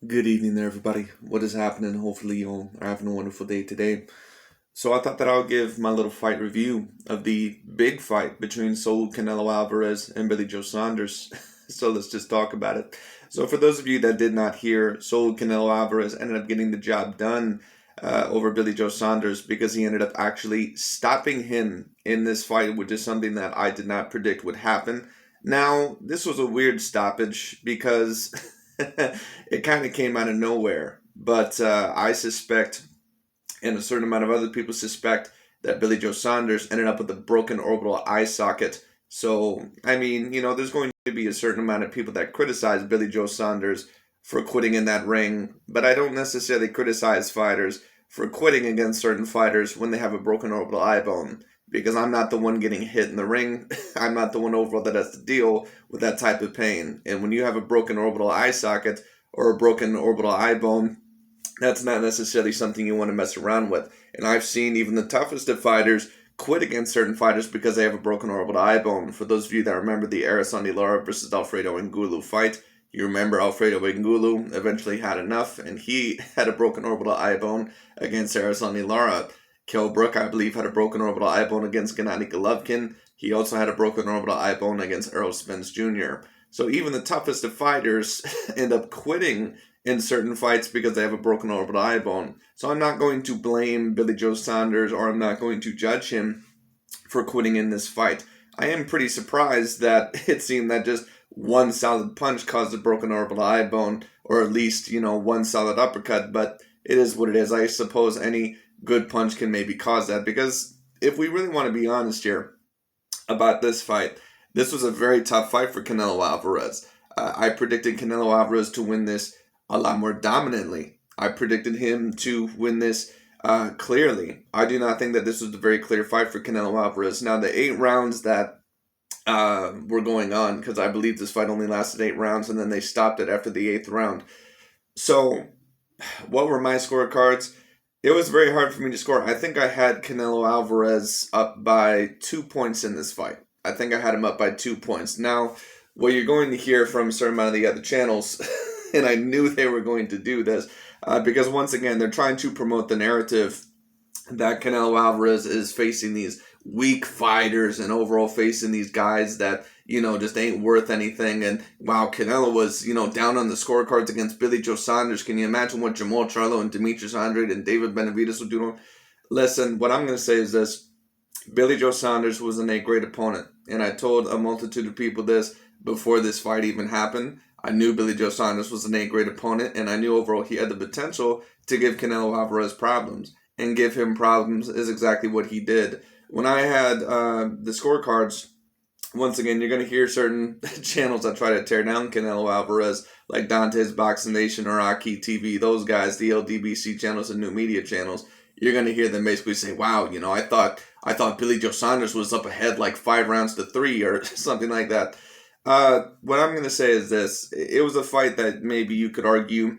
Good evening there, everybody. What is happening? Hopefully, you all are having a wonderful day today. So, I thought that I'll give my little fight review of the big fight between Canelo Alvarez and Billy Joe Saunders. So, let's just talk about it. So, for those of you that did not hear, Canelo Alvarez ended up getting the job done over Billy Joe Saunders because he ended up actually stopping him in this fight, which is something that I did not predict would happen. Now, this was a weird stoppage because it kind of came out of nowhere. But I suspect, and a certain amount of other people suspect, that Billy Joe Saunders ended up with a broken orbital eye socket. So, I mean, there's going to be a certain amount of people that criticize Billy Joe Saunders for quitting in that ring, but I don't necessarily criticize fighters for quitting against certain fighters when they have a broken orbital eye bone. Because I'm not the one getting hit in the ring. I'm not the one overall that has to deal with that type of pain. And when you have a broken orbital eye socket or a broken orbital eye bone, that's not necessarily something you want to mess around with. And I've seen even the toughest of fighters quit against certain fighters because they have a broken orbital eye bone. For those of you that remember the Araceli Lara versus Alfredo Ngulu fight, you remember Alfredo Ngulu eventually had enough, and he had a broken orbital eye bone against Araceli Lara. Kell Brook, I believe, had a broken orbital eye bone against Gennady Golovkin. He also had a broken orbital eye bone against Errol Spence Jr. So even the toughest of fighters end up quitting in certain fights because they have a broken orbital eye bone. So I'm not going to blame Billy Joe Saunders, or I'm not going to judge him for quitting in this fight. I am pretty surprised that it seemed that just one solid punch caused a broken orbital eye bone, or at least, one solid uppercut, but it is what it is. I suppose any good punch can maybe cause that, because if we really want to be honest here about this fight, this was a very tough fight for Canelo Alvarez. I predicted Canelo Alvarez to win this a lot more dominantly. I predicted him to win this clearly. I do not think that this was a very clear fight for Canelo Alvarez. Now, the 8 rounds that were going on, because I believe this fight only lasted 8 rounds, and then they stopped it after the 8th round. So, what were my scorecards? It was very hard for me to score. I think I had Canelo Alvarez up by 2 points in this fight. I think I had him up by 2 points. Now, what you're going to hear from a certain amount of the other channels, and I knew they were going to do this, because once again, they're trying to promote the narrative that Canelo Alvarez is facing these weak fighters and overall facing these guys that, just ain't worth anything. And wow, Canelo was, down on the scorecards against Billy Joe Saunders. Can you imagine what Jamal Charlo and Demetrius Andrade and David Benavidez would do? Listen, what I'm going to say is this. Billy Joe Saunders wasn't a great opponent. And I told a multitude of people this before this fight even happened. I knew Billy Joe Saunders was an great opponent, and I knew overall he had the potential to give Canelo Alvarez problems. And give him problems is exactly what he did. When I had the scorecards, once again, you're going to hear certain channels that try to tear down Canelo Alvarez, like Dante's Boxing Nation or Aki TV, those guys, the LDBC channels and new media channels. You're going to hear them basically say, wow, I thought Billy Joe Saunders was up ahead like 5 rounds to 3 or something like that. What I'm going to say is this. It was a fight that maybe you could argue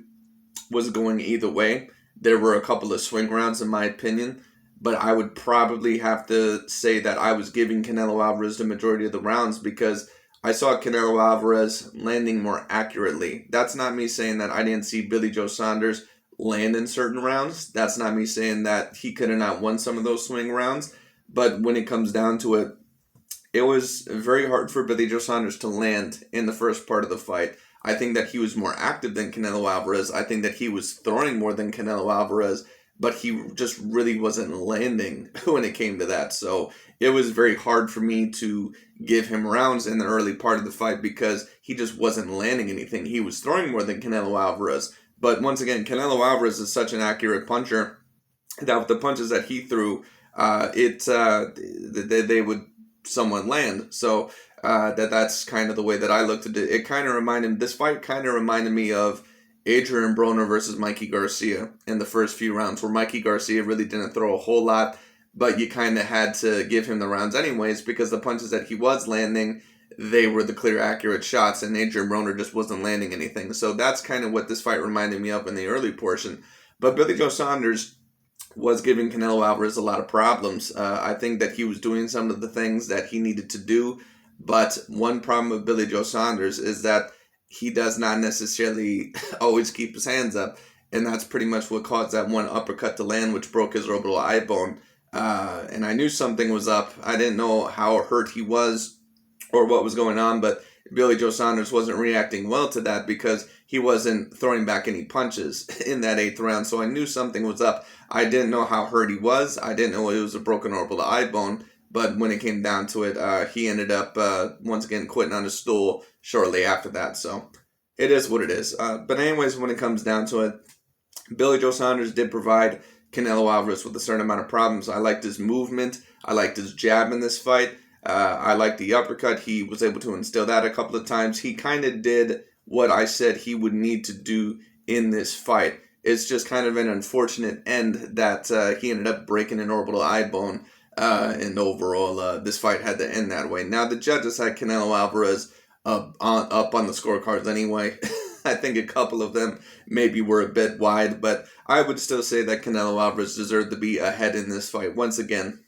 was going either way. There were a couple of swing rounds, in my opinion, but I would probably have to say that I was giving Canelo Alvarez the majority of the rounds because I saw Canelo Alvarez landing more accurately. That's not me saying that I didn't see Billy Joe Saunders land in certain rounds. That's not me saying that he could have not won some of those swing rounds. But when it comes down to it, it was very hard for Billy Joe Saunders to land in the first part of the fight. I think that he was more active than Canelo Alvarez. I think that he was throwing more than Canelo Alvarez, but he just really wasn't landing when it came to that. So it was very hard for me to give him rounds in the early part of the fight because he just wasn't landing anything. He was throwing more than Canelo Alvarez. But once again, Canelo Alvarez is such an accurate puncher that with the punches that he threw, they would somewhat land. So that's kind of the way that I looked at it. This fight kind of reminded me of Adrian Broner versus Mikey Garcia in the first few rounds, where Mikey Garcia really didn't throw a whole lot, but you kind of had to give him the rounds anyways because the punches that he was landing, they were the clear accurate shots, and Adrian Broner just wasn't landing anything. So that's kind of what this fight reminded me of in the early portion. But Billy Joe Saunders was giving Canelo Alvarez a lot of problems. I think that he was doing some of the things that he needed to do, but one problem with Billy Joe Saunders is that he does not necessarily always keep his hands up. And that's pretty much what caused that one uppercut to land, which broke his orbital eye bone. And I knew something was up. I didn't know how hurt he was or what was going on, but Billy Joe Saunders wasn't reacting well to that because he wasn't throwing back any punches in that 8th round. So I knew something was up. I didn't know how hurt he was. I didn't know it was a broken orbital eye bone. But when it came down to it, he ended up once again quitting on his stool shortly after that. So it is what it is. But anyways, when it comes down to it, Billy Joe Saunders did provide Canelo Alvarez with a certain amount of problems. I liked his movement. I liked his jab in this fight. I liked the uppercut. He was able to instill that a couple of times. He kind of did what I said he would need to do in this fight. It's just kind of an unfortunate end that he ended up breaking an orbital eye bone. And overall, this fight had to end that way. Now, the judges had Canelo Alvarez up on the scorecards anyway. I think a couple of them maybe were a bit wide, but I would still say that Canelo Alvarez deserved to be ahead in this fight. Once again,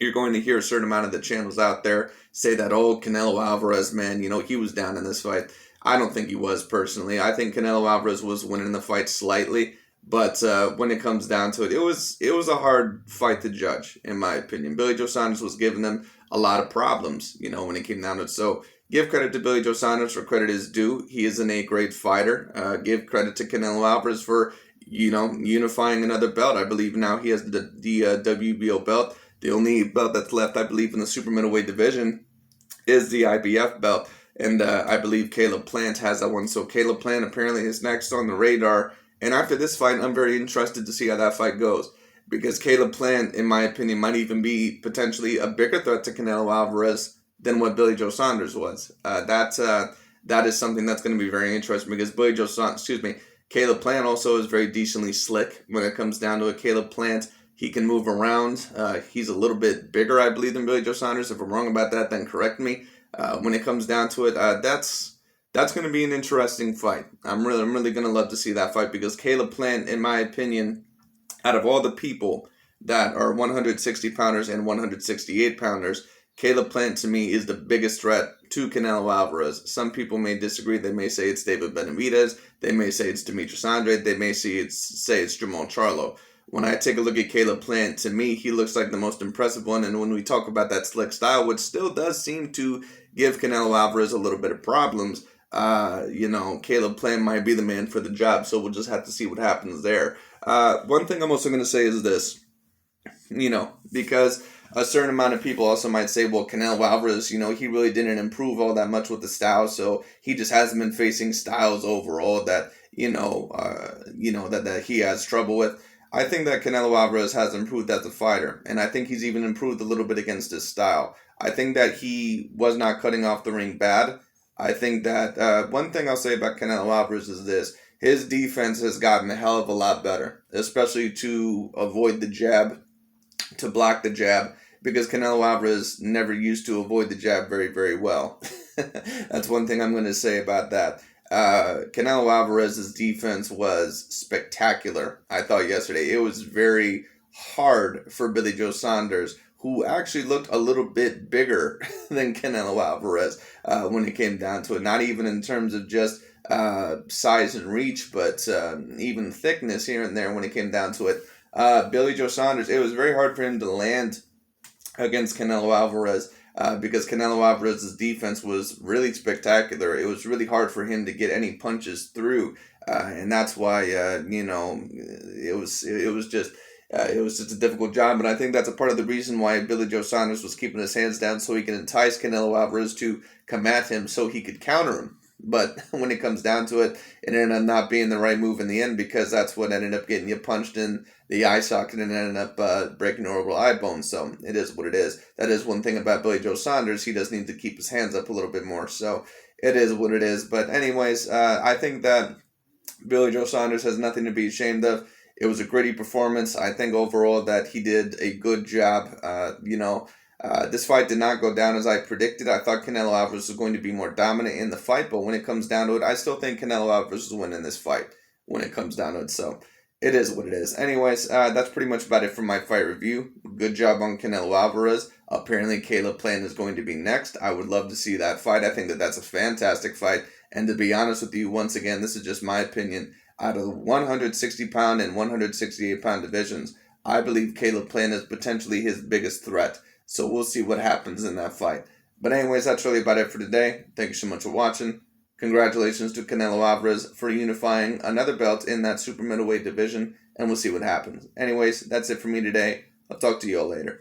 you're going to hear a certain amount of the channels out there say that, oh, Canelo Alvarez, man, he was down in this fight. I don't think he was, personally. I think Canelo Alvarez was winning the fight slightly, but when it comes down to it, it was a hard fight to judge, in my opinion. Billy Joe Saunders was giving them a lot of problems, when it came down to it. So give credit to Billy Joe Saunders for credit is due. He is an A-grade fighter. Give credit to Canelo Alvarez for, unifying another belt. I believe now he has the WBO belt. The only belt that's left, I believe, in the super middleweight division is the IBF belt. And I believe Caleb Plant has that one. So Caleb Plant apparently is next on the radar. And after this fight, I'm very interested to see how that fight goes. Because Caleb Plant, in my opinion, might even be potentially a bigger threat to Canelo Alvarez than what Billy Joe Saunders was. That is something that's going to be very interesting because Caleb Plant also is very decently slick when it comes down to it. Caleb Plant, he can move around. He's a little bit bigger, I believe, than Billy Joe Saunders. If I'm wrong about that, then correct me. When it comes down to it, that's going to be an interesting fight. I'm really going to love to see that fight because Caleb Plant, in my opinion, out of all the people that are 160 pounders and 168 pounders, Caleb Plant to me is the biggest threat to Canelo Alvarez. Some people may disagree. They may say it's David Benavidez. They may say it's Demetrius Andrade. They may say it's Jamal Charlo. When I take a look at Caleb Plant, to me, he looks like the most impressive one. And when we talk about that slick style, which still does seem to give Canelo Alvarez a little bit of problems, Caleb Plant might be the man for the job. So we'll just have to see what happens there. One thing I'm also going to say is this, because a certain amount of people also might say, well, Canelo Alvarez, he really didn't improve all that much with the style. So he just hasn't been facing styles overall that, that he has trouble with. I think that Canelo Alvarez has improved as a fighter, and I think he's even improved a little bit against his style. I think that he was not cutting off the ring bad. I think that one thing I'll say about Canelo Alvarez is this. His defense has gotten a hell of a lot better, especially to avoid the jab, to block the jab, because Canelo Alvarez never used to avoid the jab very, very well. That's one thing I'm going to say about that. Canelo Alvarez's defense was spectacular, I thought, yesterday. It was very hard for Billy Joe Saunders, who actually looked a little bit bigger than Canelo Alvarez when it came down to it. Not even in terms of just size and reach, but even thickness here and there when it came down to it. Billy Joe Saunders, it was very hard for him to land against Canelo Alvarez because Canelo Alvarez's defense was really spectacular. It was really hard for him to get any punches through, and that's why it was just a difficult job. But I think that's a part of the reason why Billy Joe Saunders was keeping his hands down, so he could entice Canelo Alvarez to come at him, so he could counter him. But when it comes down to it, it ended up not being the right move in the end, because that's what ended up getting you punched in the eye socket and ended up breaking your orbital eye bone. So it is what it is. That is one thing about Billy Joe Saunders. He does need to keep his hands up a little bit more. So it is what it is. But anyways, I think that Billy Joe Saunders has nothing to be ashamed of. It was a gritty performance. I think overall that he did a good job. This fight did not go down as I predicted. I thought Canelo Alvarez was going to be more dominant in the fight, but when it comes down to it, I still think Canelo Alvarez is winning this fight when it comes down to it. So it is what it is. Anyways, that's pretty much about it for my fight review. Good job on Canelo Alvarez. Apparently, Caleb Plant is going to be next. I would love to see that fight. I think that that's a fantastic fight. And to be honest with you, once again, this is just my opinion. Out of the 160-pound and 168-pound divisions, I believe Caleb Plant is potentially his biggest threat. So we'll see what happens in that fight. But anyways, that's really about it for today. Thank you so much for watching. Congratulations to Canelo Alvarez for unifying another belt in that super middleweight division, and we'll see what happens. Anyways, that's it for me today. I'll talk to you all later.